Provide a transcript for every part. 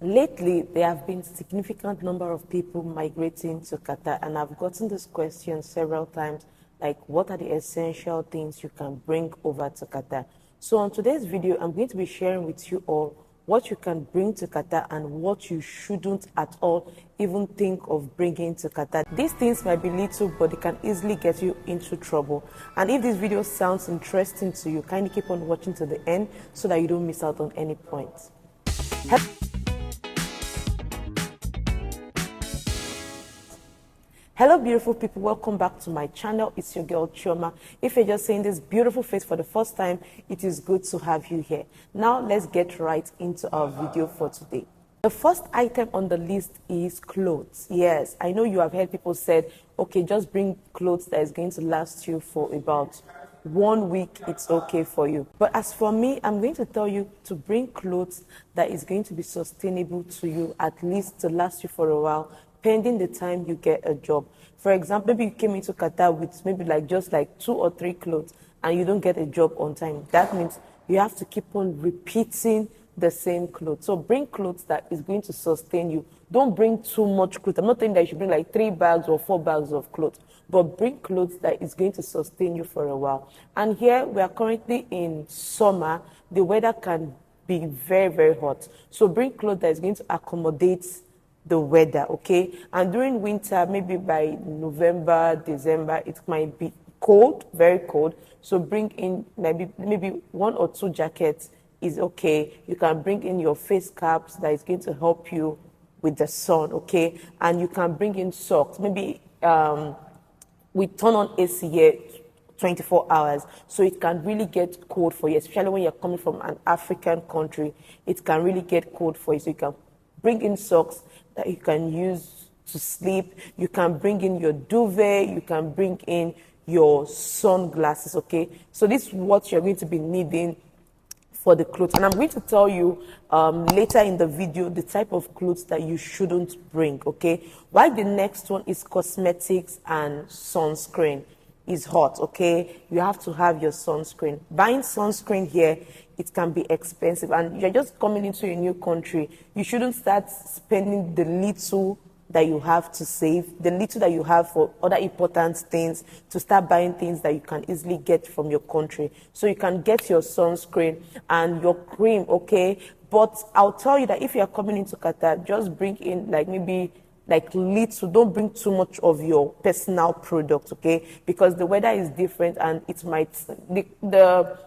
Lately, there have been significant number of people migrating to Qatar, and I've gotten this question several times, like what are the essential things you can bring over to Qatar? So on today's video, I'm going to be sharing with you all what you can bring to Qatar and what you shouldn't at all even think of bringing to Qatar. These things might be little, but they can easily get you into trouble. And if this video sounds interesting to you, kindly keep on watching to the end so that you don't miss out on any points. Hello beautiful people, welcome back to my channel. It's your girl Shioma. If you're just seeing this beautiful face for the first time, it is good to have you here. Now let's get right into our video for today. The first item on the list is clothes. Yes, I know you have heard people said, okay, just bring clothes that is going to last you for about 1 week, it's okay for you. But as for me, I'm going to tell you to bring clothes that is going to be sustainable to you, at least to last you for a while, pending the time you get a job. For example, maybe you came into Qatar with maybe just 2 or 3 clothes and you don't get a job on time. That means you have to keep on repeating the same clothes. So bring clothes that is going to sustain you. Don't bring too much clothes. I'm not saying that you should bring 3 bags or 4 bags of clothes, but bring clothes that is going to sustain you for a while. And here we are currently in summer. The weather can be very, very hot. So bring clothes that is going to accommodate the weather, okay? And during winter, maybe by November, December, it might be cold, very cold. So bring in maybe 1 or 2 jackets is okay. You can bring in your face caps that is going to help you with the sun, okay? And you can bring in socks. Maybe we turn on AC here 24 hours, so it can really get cold for you, especially when you're coming from an African country. It can really get cold for you, so you can bring in socks that you can use to sleep. You can bring in your duvet. You can bring in your sunglasses, okay? So this is what you're going to be needing for the clothes. And I'm going to tell you later in the video the type of clothes that you shouldn't bring, okay? While the next one is cosmetics and sunscreen. Is hot, okay? You have to have your sunscreen. Buying sunscreen here, it can be expensive, and you're just coming into a new country. You shouldn't start spending the little that you have to save, the little that you have for other important things, to start buying things that you can easily get from your country. So you can get your sunscreen and your cream, okay? But I'll tell you that if you're coming into Qatar, just bring in maybe little. Don't bring too much of your personal product, okay? Because the weather is different, and it might the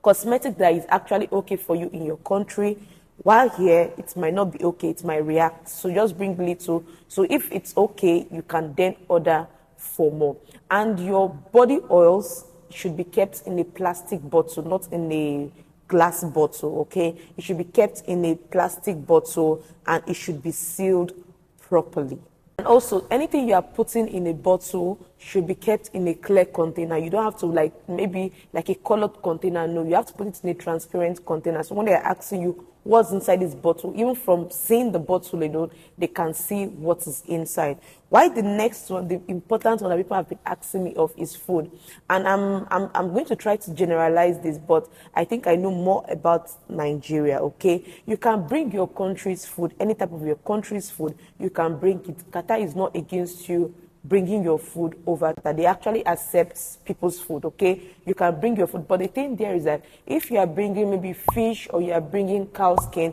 cosmetic that is actually okay for you in your country, while here it might not be okay. It might react. So just bring little. So if it's okay, you can then order for more. And your body oils should be kept in a plastic bottle, not in a glass bottle, okay? It should be kept in a plastic bottle, and it should be sealed properly. And also, anything you are putting in a bottle should be kept in a clear container. You don't have to maybe a colored container. No, you have to put it in a transparent container. So when they are asking you what's inside this bottle, even from seeing the bottle alone, they can see what is inside. Why the next one, the important one that people have been asking me of, is food. And I'm going to try to generalize this, but I think I know more about Nigeria, okay? You can bring your country's food, any type of your country's food, you can bring it. Qatar is not against you bringing your food over. That they actually accept people's food, okay? You can bring your food, but the thing there is that if you are bringing maybe fish, or you are bringing cow skin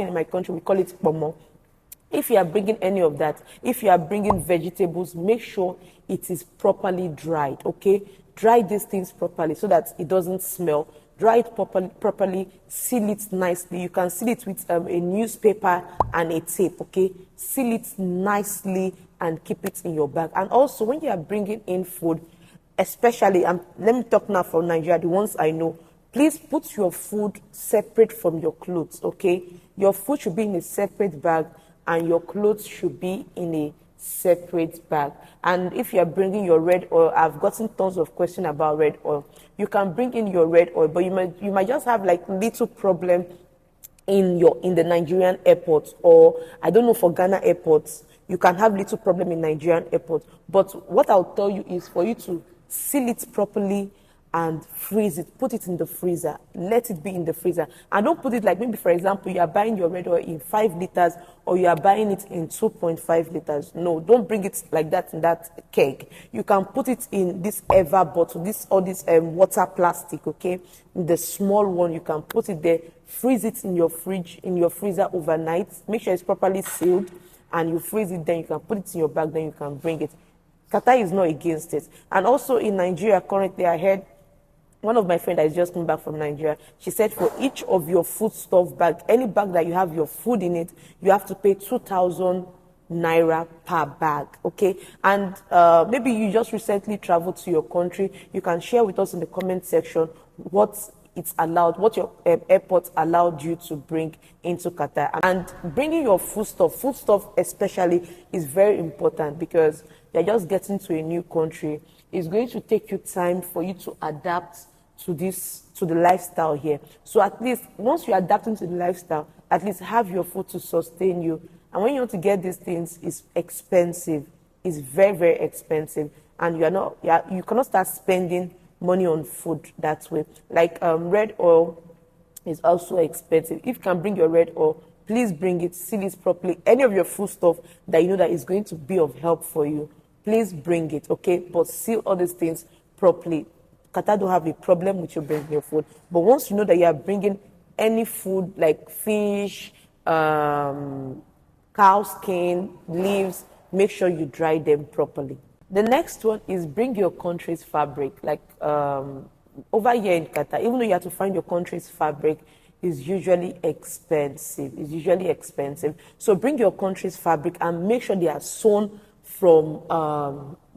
in my country we call it pomo. If you are bringing any of that, if you are bringing vegetables, make sure it is properly dried, okay? Dry these things properly so that it doesn't smell. Dry it properly, seal it nicely. You can seal it with a newspaper and a tape, okay? Seal it nicely and keep it in your bag. And also, when you are bringing in food, especially, let me talk now for Nigeria, the ones I know, please put your food separate from your clothes, okay? Your food should be in a separate bag, and your clothes should be in a separate bag. And if you are bringing your red oil, I've gotten tons of questions about red oil. You can bring in your red oil, but you might just have little problem in the Nigerian airports, or I don't know, for Ghana airports. You can have little problem in Nigerian airports. But what I'll tell you is for you to seal it properly and freeze it. Put it in the freezer. Let it be in the freezer. And don't put it like, maybe, for example, you are buying your red oil in 5 liters or you are buying it in 2.5 liters. No, don't bring it like that in that keg. You can put it in this ever bottle, this water plastic, okay? In the small one, you can put it there. Freeze it in your fridge, in your freezer overnight. Make sure it's properly sealed. And you freeze it, then you can put it in your bag, then you can bring it. Qatar is not against it. And also in Nigeria, currently, I heard one of my friends that is just come back from Nigeria, she said for each of your foodstuff bag, any bag that you have your food in it, you have to pay 2,000 naira per bag, okay? And maybe you just recently traveled to your country. You can share with us in the comment section what it's allowed, what your airport allowed you to bring into Qatar. And bringing your foodstuff especially, is very important because you're just getting to a new country. It's going to take you time for you to adapt to the lifestyle here. So at least once you're adapting to the lifestyle, at least have your food to sustain you. And when you want to get these things, it's expensive. It's very, very expensive. And you cannot start spending money on food that way. Like red oil is also expensive. If you can bring your red oil, please bring it, seal it properly. Any of your food stuff that you know that is going to be of help for you, please bring it, okay? But seal all these things properly. Qatar don't have a problem with you bringing your food. But once you know that you are bringing any food like fish, cow skin, leaves, make sure you dry them properly. The next one is bring your country's fabric. Like over here in Qatar, even though you have to find your country's fabric, is usually expensive. It's usually expensive. So bring your country's fabric and make sure they are sewn from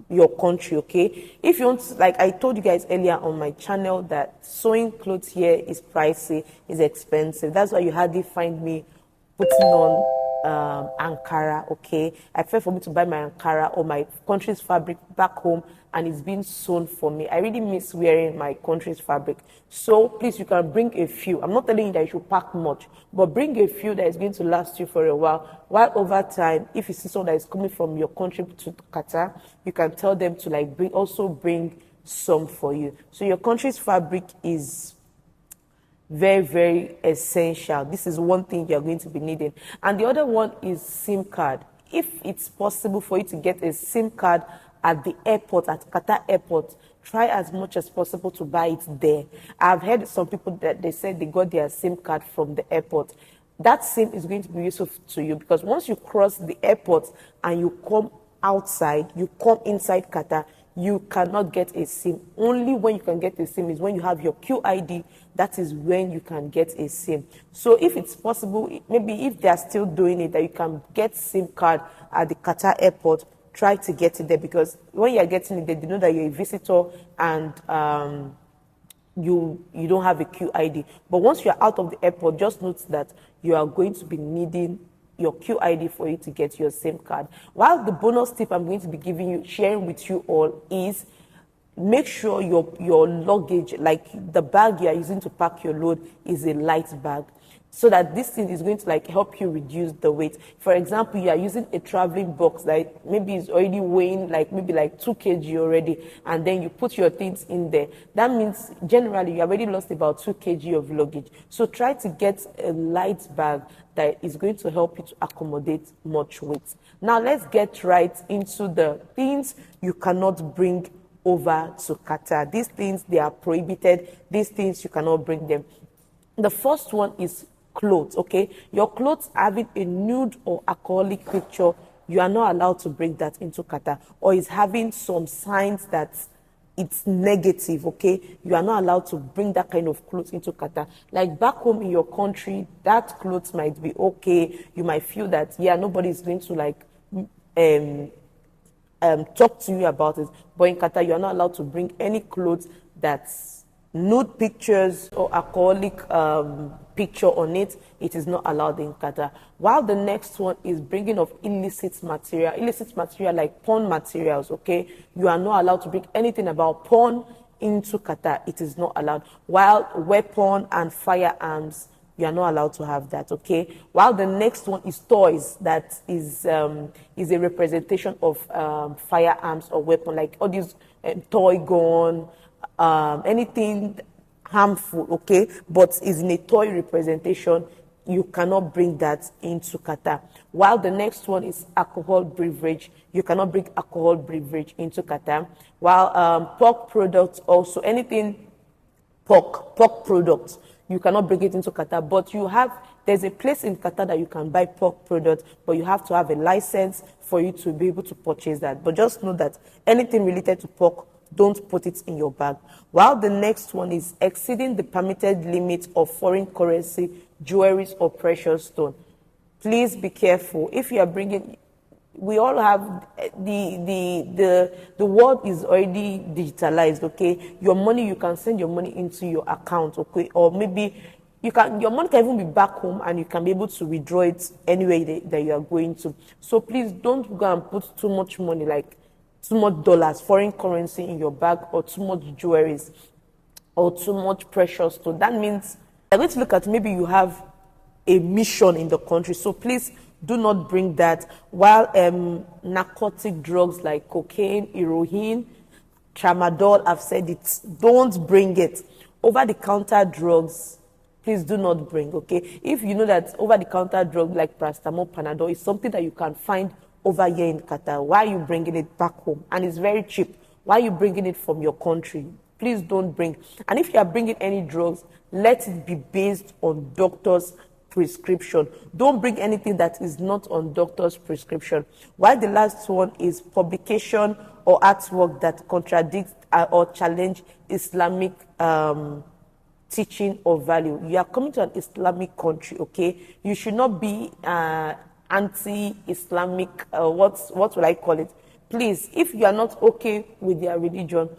your country, okay? If you want, like I told you guys earlier on my channel, that sewing clothes here is pricey, is expensive. That's why you hardly find me putting on Ankara, okay? I prefer for me to buy my Ankara or my country's fabric back home, and it's being sewn for me. I really miss wearing my country's fabric. So please, you can bring a few. I'm not telling you that you should pack much, but bring a few that is going to last you for a while. While over time, if you see someone that is coming from your country to Qatar, you can tell them to like bring some for you. So your country's fabric is very, very essential. This is one thing you're going to be needing. And the other one is SIM card. If it's possible for you to get a SIM card at the airport, at Qatar airport, try as much as possible to buy it there. I've heard some people that they said they got their SIM card from the airport. That SIM is going to be useful to you because once you cross the airport and you come outside, you come inside Qatar, you cannot get a SIM. Only when you can get a SIM is when you have your QID. That is when you can get a SIM. So if it's possible, maybe if they are still doing it, that you can get SIM card at the Qatar airport, try to get it there, because when you are getting it there, they know that you're a visitor and you don't have a QID. But once you are out of the airport, just note that you are going to be needing your QID for you to get your SIM card. While the bonus tip I'm going to be giving you, sharing with you all, is make sure your luggage, like the bag you are using to pack your load, is a light bag, so that this thing is going to like help you reduce the weight. For example, you are using a traveling box that maybe is already weighing maybe 2 kg already, and then you put your things in there. That means generally you already lost about 2 kg of luggage. So try to get a light bag that is going to help you to accommodate much weight. Now let's get right into the things you cannot bring over to Qatar. These things, they are prohibited. These things, you cannot bring them. The first one is clothes, okay? Your clothes having a nude or alcoholic picture, you are not allowed to bring that into Qatar. Or is having some signs that it's negative, okay? You are not allowed to bring that kind of clothes into Qatar. Like back home in your country, that clothes might be okay. You might feel that, yeah, nobody is going to talk to you about it. But in Qatar, you are not allowed to bring any clothes that's nude pictures or alcoholic picture on it. It is not allowed in Qatar. While the next one is bringing of illicit material like porn materials, okay? You are not allowed to bring anything about porn into Qatar. It is not allowed. While weapon and firearms, you are not allowed to have that, okay? While the next one is toys, that is a representation of firearms or weapon, like all these toy gun, anything harmful, okay, but is in a toy representation, you cannot bring that into Qatar. While the next one is alcohol beverage, you cannot bring alcohol beverage into Qatar. While pork products, also anything pork products, you cannot bring it into Qatar. But there's a place in Qatar that you can buy pork products, but you have to have a license for you to be able to purchase that. But just know that anything related to pork, don't put it in your bag. While the next one is exceeding the permitted limit of foreign currency, jewelry or precious stone. Please be careful. If you are bringing, we all have the world is already digitalized, okay? Your money, you can send your money into your account, okay? Or maybe your money can even be back home and you can be able to withdraw it anywhere that you are going to. So please don't go and put too much money, like too much dollars, foreign currency in your bag, or too much jewelries, or too much precious stone. That means I'm going to look at, maybe you have a mission in the country. So please do not bring that. While narcotic drugs like cocaine, heroin, tramadol, I've said it, don't bring it. Over-the-counter drugs, please do not bring, okay? If you know that over-the-counter drug like paracetamol, Panadol is something that you can find over here in Qatar, why are you bringing it back home? And it's very cheap. Why are you bringing it from your country? Please don't bring. And if you are bringing any drugs, let it be based on doctor's prescription. Don't bring anything that is not on doctor's prescription. While the last one is publication or artwork that contradicts or challenge Islamic teaching or value. You are coming to an Islamic country, okay? You should not be anti-Islamic, what will I call it? Please, if you are not okay with their religion,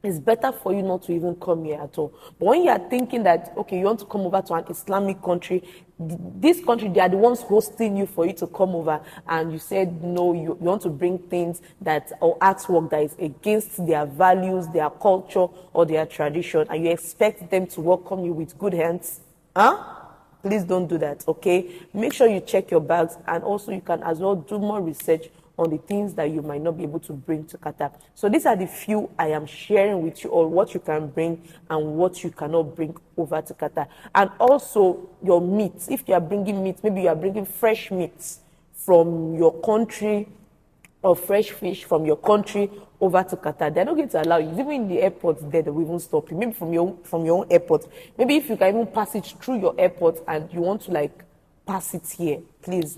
it's better for you not to even come here at all. But when you are thinking that, okay, you want to come over to an Islamic country, this country, they are the ones hosting you for you to come over, and you said no, you want to bring things or artwork that is against their values, their culture, or their tradition, and you expect them to welcome you with good hands, please don't do that, okay? Make sure you check your bags, and also you can as well do more research on the things that you might not be able to bring to Qatar. So these are the few I am sharing with you, or what you can bring and what you cannot bring over to Qatar. And also your meat. If you are bringing meat, maybe you are bringing fresh meats from your country, or fresh fish from your country over to Qatar, they're not going to allow you. Even in the airport, they will even stop you. Maybe from your own airport. Maybe if you can even pass it through your airport and you want to like pass it here, please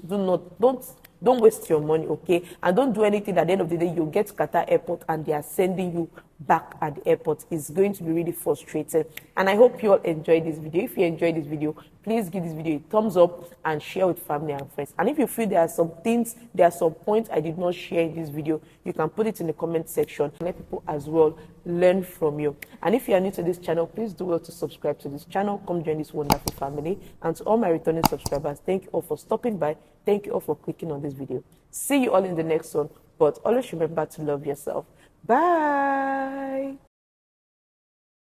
don't waste your money, okay? And don't do anything at the end of the day you'll get to Qatar airport and they are sending you back at the airport. It's going to be really frustrating. And I hope you all enjoyed this video. If you enjoyed this video, please give this video a thumbs up and share with family and friends. And if you feel there are some points I did not share in this video, you can put it in the comment section. Let people as well learn from you. And if you are new to this channel, please do well to subscribe to this channel. Come join this wonderful family. And to all my returning subscribers, thank you all for stopping by. Thank you all for clicking on this video. See you all in the next one. But always remember to love yourself. Bye.